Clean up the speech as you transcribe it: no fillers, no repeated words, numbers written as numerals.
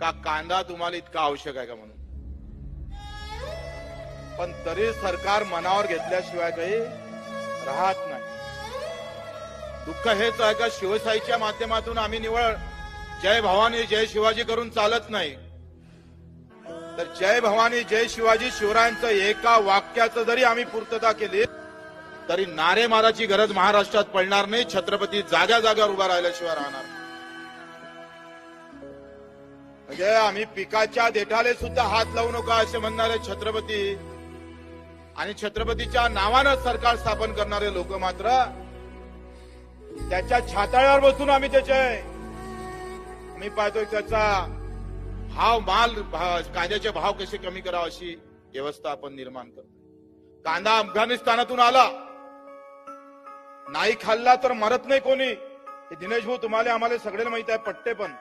का कांदा तुम्हाला इतका आवश्यक आहे का म्हणून. पण तरी सरकार मनावर घेतल्याशिवाय काही राहत नाही. दुःख हेच आहे का शिवशाहीच्या माध्यमातून आम्ही निवळ जय भवानी जय शिवाजी करून चालत नाही. तर जय भवानी जय शिवाजी शिवरायांचं एका वाक्याचं जरी आम्ही पूर्तता केली तरी नारे माराची गरज महाराष्ट्रात पडणार नाही. छत्रपती जाग्या जाग्यावर उभा राहिल्याशिवाय राहणार. म्हणजे आम्ही पिकाच्या देठाले सुद्धा हात लावू नका असे म्हणणारे छत्रपती आणि छत्रपतीच्या नावानं सरकार स्थापन करणारे लोक मात्र त्याच्या छाताळ्यावर बसून आम्ही मी पाहतोय त्याचा कांद्याचे भाव कसे कमी करावे अशी व्यवस्था आपण निर्माण करतो. कांदा अफगाणिस्तानातून आला, नाही खाल्ला तर मरत नाही कोणी. हे दिनेश भाऊ तुम्हाला आम्हाला सगळ्यांना माहित आहे. पट्टे पण